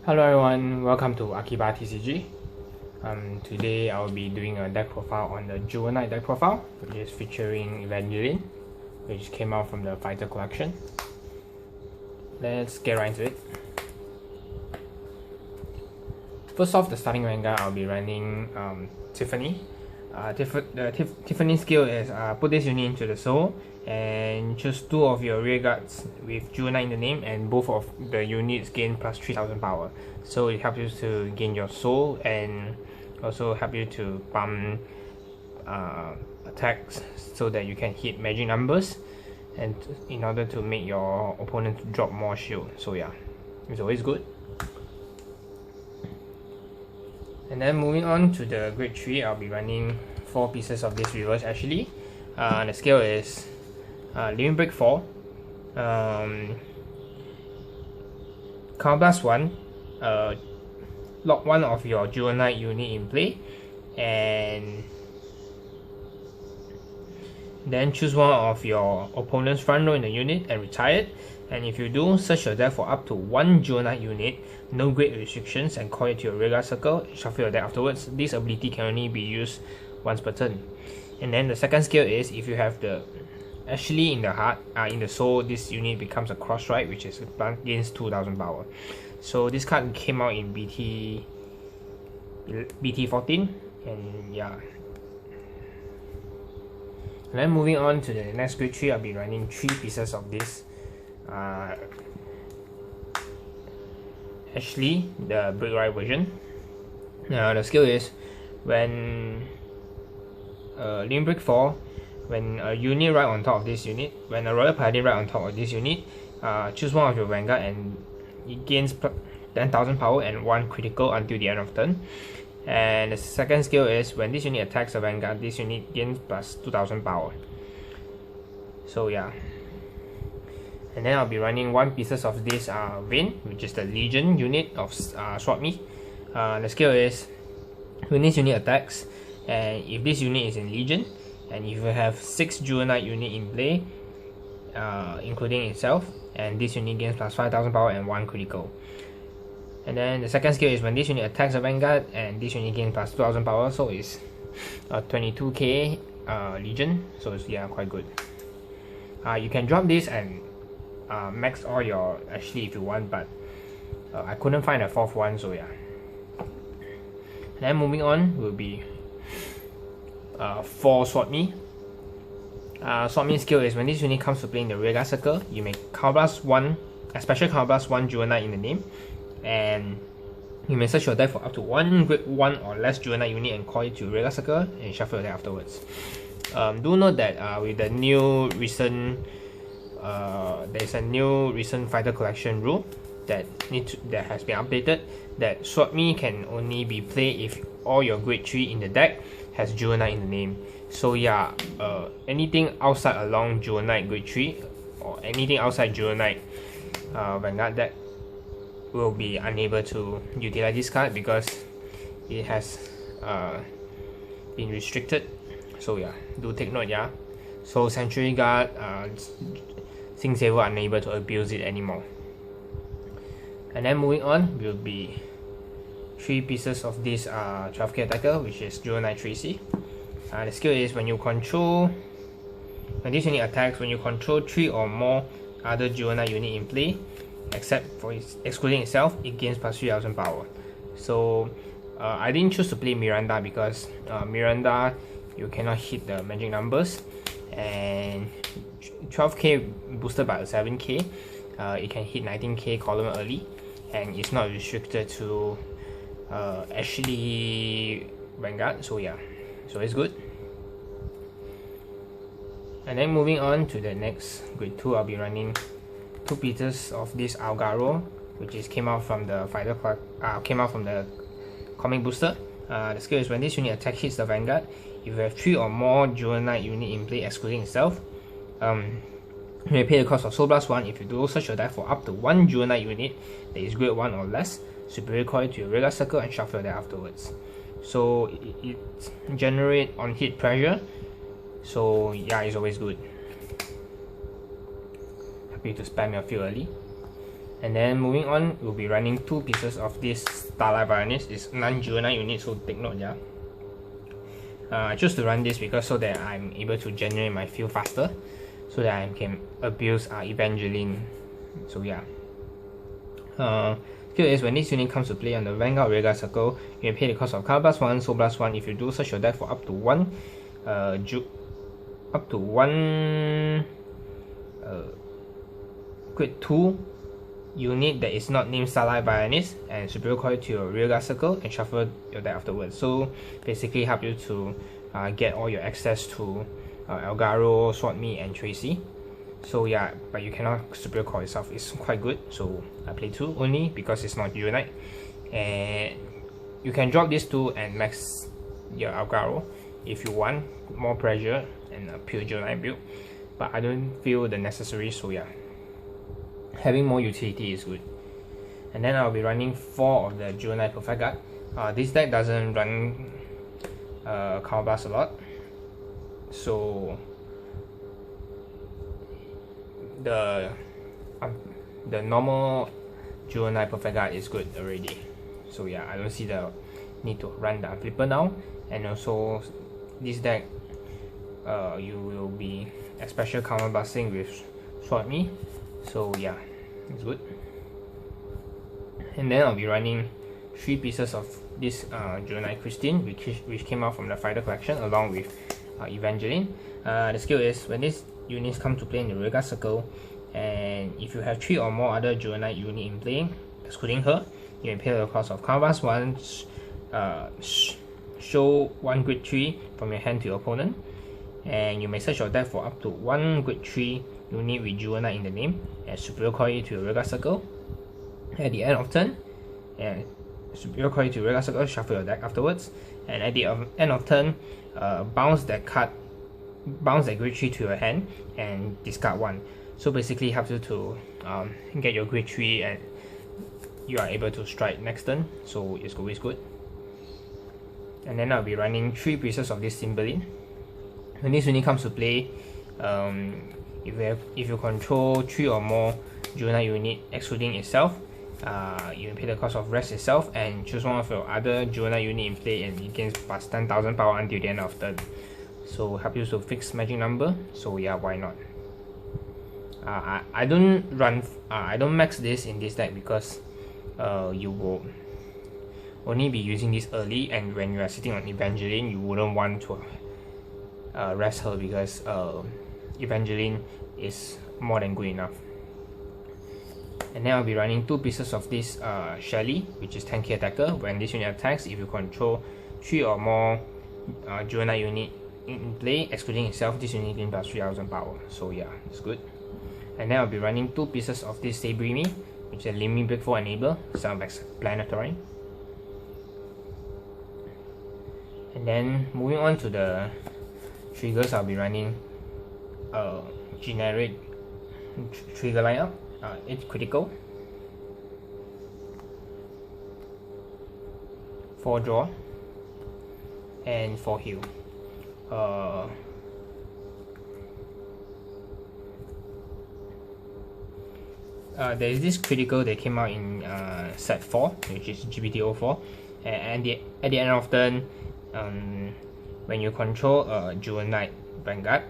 Hello everyone, welcome to Akiba TCG. Today I will be doing a deck profile on the Jewel Knight deck profile, which is featuring Evangeline, which came out from the Fighter collection. Let's get right into it. First off, the starting Vanguard, I'll be running Tiffany. Tiffany skill is put this unit into the soul and choose 2 of your rear guards with Jewel Knight in the name, and both of the units gain plus 3000 power. So it helps you to gain your soul and also help you to pump attacks so that you can hit magic numbers, and in order to make your opponent drop more shield. So yeah, it's always good. And then moving on to the grade 3, I'll be running 4 pieces of this reverse actually. The scale is Limit Break 4, Counterblast 1, lock 1 of your Jewel Knight unit in play, and then choose 1 of your opponent's front row in the unit and retire it. And if you do, search your deck for up to 1 Jewel Knight unit, no grade restrictions, and call it to your rear guard circle, shuffle your deck afterwards. This ability can only be used once per turn. And then the second skill is, if you have the Ashley in the heart, in the soul, this unit becomes a cross strike, which is against 2000 power. So this card came out in BT14, and yeah. And then moving on to the next grade 3, I'll be running 3 pieces of this Ashley, the Brick Ride version. The skill is, when Limit Break 4, when a unit right on top of this unit, when a Royal Paladin right on top of this unit, choose 1 of your Vanguard and it gains 10,000 power and 1 critical until the end of turn. And the second skill is, when this unit attacks a Vanguard, this unit gains plus 2000 power. So yeah. And then I'll be running 1 pieces of this Vayne, which is the Legion unit of Swap Me. The skill is, when this unit attacks, and if this unit is in Legion, and if you have 6 Jewel Knight unit in play, including itself, and this unit gains plus 5000 power and 1 critical. And then the second skill is, when this unit attacks a Vanguard and this unit gains plus 2000 power, so it's 22k Legion, so it's yeah, quite good. You can drop this and max all your Ashley if you want, but I couldn't find a 4th one, so yeah. And then moving on will be 4 Swap Me. Swap Me skill is, when this unit comes to play in the rear guard circle, you may Counterblast 1, especially Counterblast 1 Jewel Knight in the name, and you may search your deck for up to 1 grade 1 or less Jewel Knight unit and call it to rear guard circle and shuffle your deck afterwards. Do note that with the new recent there's a new recent Fighter collection rule that has been updated, that Swap Me can only be played if all your grade 3 in the deck has Jewel Knight in the name. So yeah, anything outside along Jewel Knight grade 3 or anything outside Jewel Knight Vanguard deck will be unable to utilize this card because it has been restricted. So yeah, do take note, yeah. So Century Guard, Sing Saver unable to abuse it anymore. And then moving on will be 3 pieces of this 12k attacker, which is Jewel Knight Tracy. The skill is, when this unit attacks, when you control 3 or more other Jewel Knight unit in play, except for excluding itself, it gains plus 3000 power. So I didn't choose to play Miranda because Miranda, you cannot hit the magic numbers, and 12k boosted by a 7k, it can hit 19k column early, and it's not restricted to Ashley Vanguard, so yeah, so it's good. And then moving on to the next grade 2, I'll be running 2 pieces of this Algaro, which came out from the comic booster. The skill is, when this unit attack hits the Vanguard, if you have 3 or more Jewel Knight unit in play excluding itself, you may pay the cost of Soul Blast 1. If you do, search your deck for up to 1 Jewel Knight unit that is grade 1 or less, superior coil to your rear guard circle and shuffle your deck afterwards. So it generates on hit pressure, so yeah, it's always good. Happy to spam your field early. And then moving on, we'll be running 2 pieces of this Starlight Violinist. It's non-Juvenile unit, so take note, yeah. I choose to run this because so that I'm able to generate my field faster, so that I can abuse Evangeline. So yeah. Skill is when this unit comes to play on the Vanguard Rearguard circle, you may pay the cost of card +1, soul +1. If you do, search your deck for up to one grade 2 unit that is not named Starlight Violinist and superior coil to your rearguard circle and shuffle your deck afterwards. So basically help you to get all your access to Elgaro, Swordme and Tracy. So yeah, but you cannot superior coil itself. It's quite good, so I play 2 only because it's not Unite. And you can drop these 2 and max your Elgaro if you want more pressure and a pure Unite build, but I don't feel the necessary, so yeah. Having more utility is good. And then I'll be running 4 of the Juvenile Perfect Guard. This deck doesn't run Counterblast a lot, so the normal Juvenile Perfect Guard is good already. So yeah, I don't see the need to run the Flipper now. And also this deck you will be a special counterblasting with Swordme. So yeah, it's good. And then I'll be running 3 pieces of this Juvenile Christine, which came out from the Fighter collection along with Evangeline. The skill is when these units come to play in the rearguard circle, and if you have 3 or more other Juvenile unit in play, excluding her, you may pay the cost of Counterblast 1, show 1 grade 3 from your hand to your opponent, and you may search your deck for up to 1 grade 3 unit with Juvenile in the name and superior coil to your rearguard circle at the end of turn, and superior coil to rearguard circle, shuffle your deck afterwards, and at the end of turn, bounce that grade 3 to your hand and discard 1. So basically helps you to get your grade 3 and you are able to strike next turn, so it's always good. And then I'll be running 3 pieces of this Cymbeline. When this unit comes to play, if you control 3 or more Juvenile unit excluding itself, you can pay the cost of rest itself and choose one of your other Juvenile unit in play, and it gains plus 10,000 power until the end of turn. So help you to fix magic number. So yeah, why not? I don't max this in this deck because you will only be using this early, and when you are sitting on Evangeline, you wouldn't want to rest her because Evangeline is more than good enough. And then I'll be running 2 pieces of this Shelly, which is 10k attacker. When this unit attacks, if you control 3 or more Juvenile unit in play, excluding itself, this unit gains plus 3000 power. So yeah, it's good. And then I'll be running 2 pieces of this Sabrimi, which is a Limit Break 4 enable, self-explanatory. And then moving on to the triggers, I'll be running generic trigger lineup. It's critical, 4 draw, and 4 heal. There is this critical that came out in set 4, which is GPT04, and at the end of turn, when you control a Juvenile Vanguard,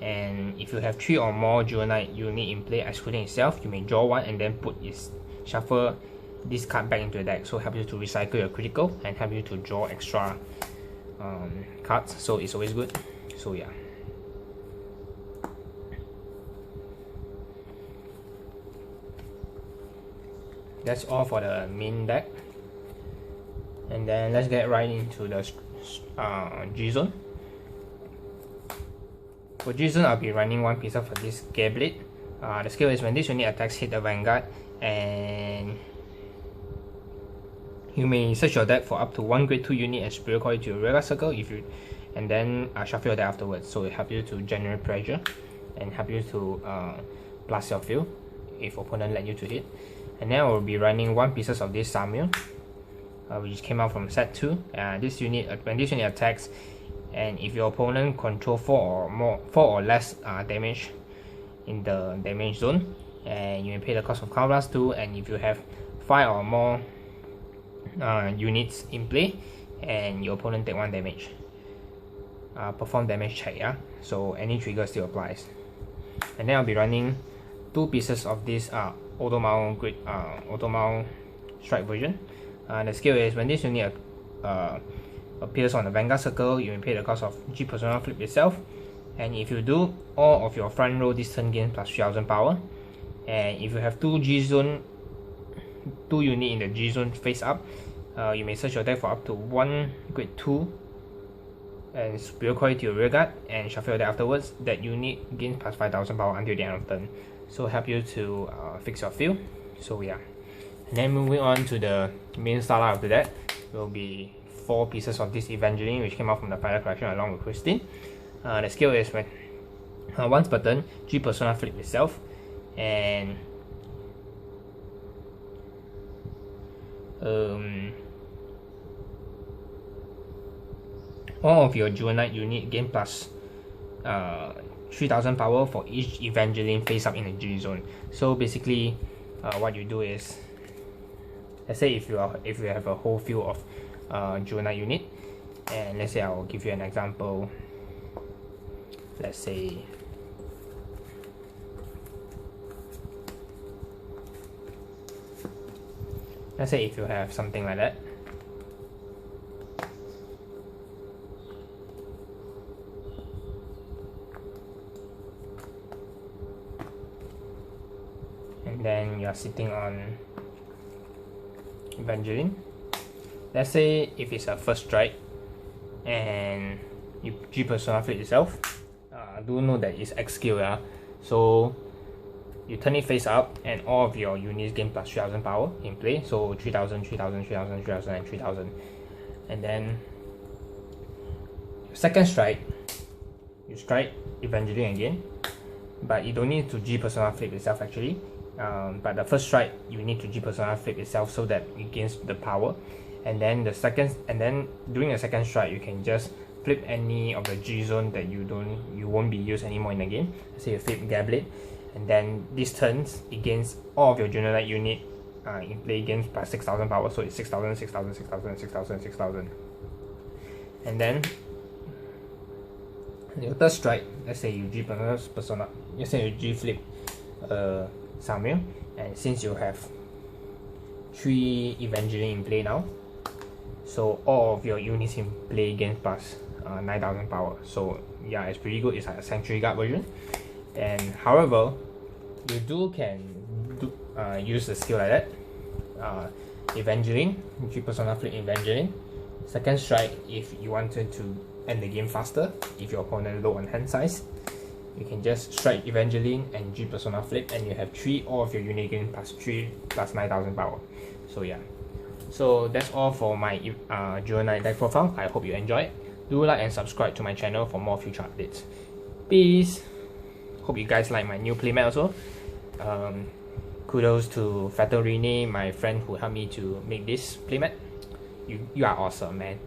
and if you have 3 or more Juvenile unit in play excluding itself, you may draw 1 and then shuffle this card back into the deck. So help you to recycle your critical and help you to draw extra cards, so it's always good. So yeah. That's all for the main deck. And then let's get right into the G-Zone. For G-Zone, I'll be running 1 piece of this Gablade. The skill is when this unit attacks hit the Vanguard, and you may search your deck for up to 1 grade 2 unit and superior coil to your rearguard circle and then shuffle your deck afterwards. So it helps you to generate pressure and help you to plus your field if opponent let you to hit. And then I will be running 1 pieces of this Samuel, which came out from set 2. This unit, when this unit attacks, and if your opponent control 4 or less damage in the damage zone, and you may pay the cost of counter +2, and if you have 5 or more units in play and your opponent take 1 damage, perform damage check, yeah, so any trigger still applies. And then I'll be running 2 pieces of this auto mount strike version. The skill is when this unit appears on the Vanguard circle, you may pay the cost of G persona flip itself, and if you do, all of your front row this turn gain plus 3000 power. And if you have 2 unit in the G zone face up, you may search your deck for up to 1 grade 2 and superior quality to your rear guard, and shuffle your deck afterwards. That unit gains plus 5000 power until the end of turn, so help you to fix your field. So yeah, and then moving on to the main starlight of the deck will be 4 pieces of this Evangeline, which came out from the Fighter collection along with Christine. The skill is when once per turn, G persona flip itself, and all of your Jewel Knight unit gain plus 3000 power for each Evangeline face up in the G zone. So basically, what you do is, let's say if you have a whole field of Jewel Knight unit, and let's say I'll give you an example. Let's say if you have something like that, and then you are sitting on Evangeline. Let's say if it's a first strike and you G persona flip itself, do know that it's X skill, yeah. So you turn it face up, and all of your units gain plus 3000 power in play. So 3000, 3000, 3000, 3000, and 3000. And then second strike, you strike Evangeline again, but you don't need to G persona flip itself actually. But the first strike you need to G persona flip itself so that it gains the power. And then during the second strike, you can just flip any of the G zone that you won't be used anymore in the game. Let's say you flip Gablet, and then this turns it gains all of your Junior Knight unit in play gains plus 6000 power, so it's 6000, 6000, 6000, 6000, 6000. And then your third strike, let's say you G persona, let's say you G flip Samuel, and since you have 3 Evangeline in play now, so all of your units in play gain plus 9000 power. So yeah, it's pretty good. It's like a Sanctuary Guard version. And however, you can use the skill like that. Evangeline, G persona flip Evangeline. Second strike, if you wanted to end the game faster, if your opponent low on hand size, you can just strike Evangeline and G persona flip, and you have 3 all of your unit gain plus 3 plus 9000 power. So yeah, so that's all for my Jewel Knight deck profile. I hope you enjoyed. Do like and subscribe to my channel for more future updates. Peace. Hope you guys like my new playmat also. Kudos to Fatal Rene, my friend who helped me to make this playmat. You are awesome, man.